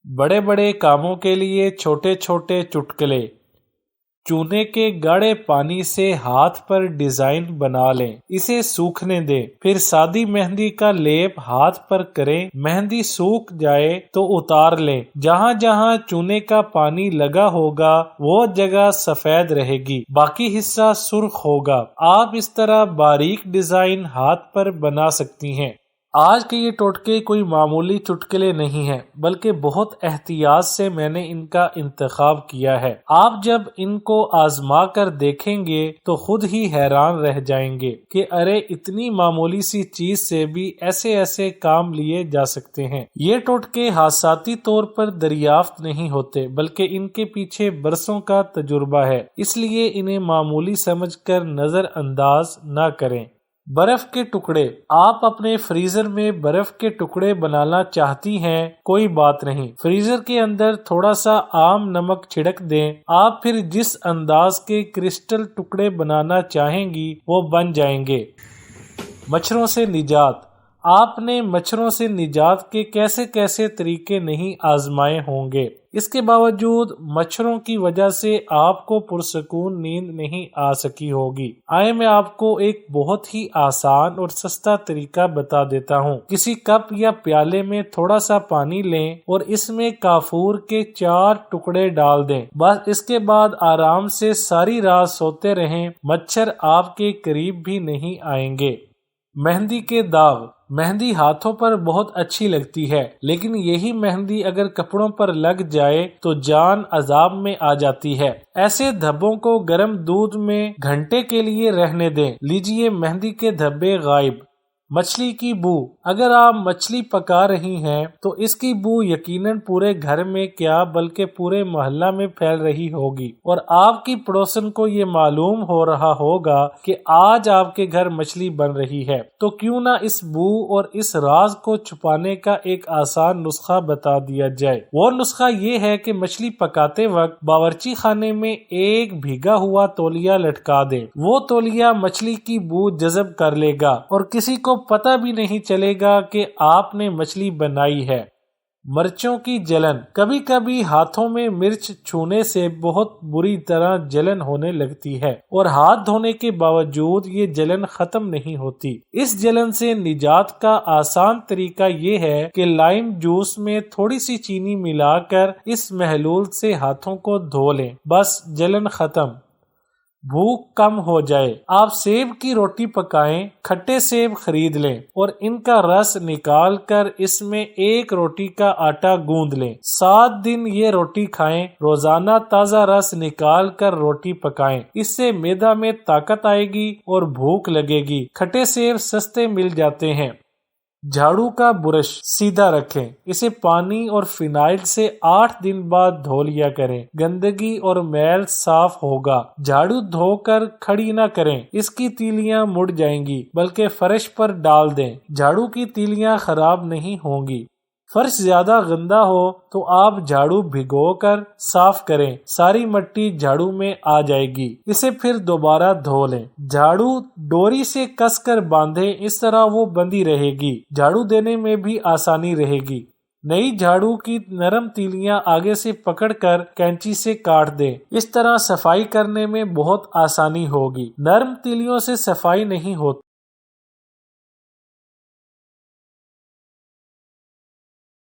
बड़े बड़े कामों के लिए छोटे छोटे चुटकुले। चूने के गाढ़े पानी से हाथ पर डिजाइन बना लें, इसे सूखने दें, फिर सादी मेहंदी का लेप हाथ पर करें। मेहंदी सूख जाए तो उतार लें। जहां जहां चूने का पानी लगा होगा वो जगह सफेद रहेगी, बाकी हिस्सा सुर्ख होगा। आप इस तरह बारीक डिजाइन हाथ पर बना सकती हैं। आज के ये टोटके कोई मामूली चुटकुले नहीं हैं, बल्कि बहुत एहतियात से मैंने इनका इंतखाब किया है। आप जब इनको आजमा कर देखेंगे तो खुद ही हैरान रह जाएंगे कि अरे इतनी मामूली सी चीज से भी ऐसे ऐसे काम लिए जा सकते हैं। ये टोटके हादसाती तौर पर दरियाफ्त नहीं होते, बल्कि इनके पीछे बरसों का तजुर्बा है, इसलिए इन्हें मामूली समझकर नजरअंदाज न करें। बर्फ के टुकड़े। आप अपने फ्रीजर में बर्फ के टुकड़े बनाना चाहती हैं, कोई बात नहीं, फ्रीजर के अंदर थोड़ा सा आम नमक छिड़क दें। आप फिर जिस अंदाज के क्रिस्टल टुकड़े बनाना चाहेंगी वो बन जाएंगे। मच्छरों से निजात। आपने मच्छरों से निजात के कैसे कैसे तरीके नहीं आजमाए होंगे, इसके बावजूद मच्छरों की वजह से आपको पुरसकून नींद नहीं आ सकी होगी। आए मैं आपको एक बहुत ही आसान और सस्ता तरीका बता देता हूँ। किसी कप या प्याले में थोड़ा सा पानी लें और इसमें काफूर के 4 टुकड़े डाल दें। बस इसके बाद आराम से सारी रात सोते रहें, मच्छर आपके करीब भी नहीं आएंगे। मेहंदी के दाग। मेहंदी हाथों पर बहुत अच्छी लगती है, लेकिन यही मेहंदी अगर कपड़ों पर लग जाए तो जान अजाब में आ जाती है। ऐसे धब्बों को गर्म दूध में घंटे के लिए रहने दें। लीजिए मेहंदी के धब्बे गायब। मछली की बू। अगर आप मछली पका रही हैं तो इसकी बू यकीनन पूरे घर में क्या बल्कि पूरे मोहल्ला में फैल रही होगी, और आपकी पड़ोसन को ये मालूम हो रहा होगा कि आज आपके घर मछली बन रही है। तो क्यों ना इस बू और इस राज को छुपाने का एक आसान नुस्खा बता दिया जाए। वो नुस्खा ये है कि मछली पकाते वक्त बावर्ची खाने में एक भीगा हुआ तौलिया लटका दें। वो तौलिया मछली की बू जज़ब कर लेगा और किसी को पता भी नहीं चलेगा कि आपने मछली बनाई है। मिर्चों की जलन। कभी कभी हाथों में मिर्च छूने से बहुत बुरी तरह जलन होने लगती है और हाथ धोने के बावजूद ये जलन खत्म नहीं होती। इस जलन से निजात का आसान तरीका ये है कि लाइम जूस में थोड़ी सी चीनी मिलाकर इस महलूल से हाथों को धो लें, बस जलन खत्म। भूख कम हो जाए। आप सेब की रोटी पकाएं, खट्टे सेब खरीद लें और इनका रस निकाल कर इसमें 1 रोटी का आटा गूंद लें। 7 दिन ये रोटी खाएं। रोजाना ताज़ा रस निकाल कर रोटी पकाएं, इससे मैदा में ताकत आएगी और भूख लगेगी। खट्टे सेब सस्ते मिल जाते हैं। झाड़ू का बुरश सीधा रखें, इसे पानी और फिनाइल से 8 दिन बाद धो लिया करें, गंदगी और मैल साफ होगा। झाड़ू धोकर खड़ी न करें, इसकी तीलियां मुड़ जाएंगी, बल्कि फर्श पर डाल दें। झाड़ू की तीलियां खराब नहीं होंगी। फर्श ज्यादा गंदा हो तो आप झाड़ू भिगोकर साफ करें, सारी मिट्टी झाड़ू में आ जाएगी। इसे फिर दोबारा धो लें। झाड़ू डोरी से कसकर बांधें, इस तरह वो बंधी रहेगी। झाड़ू देने में भी आसानी रहेगी। नई झाड़ू की नरम तीलियां आगे से पकड़कर कैंची से काट दें, इस तरह सफाई करने में बहुत आसानी होगी। नरम तीलियों से सफाई नहीं होती।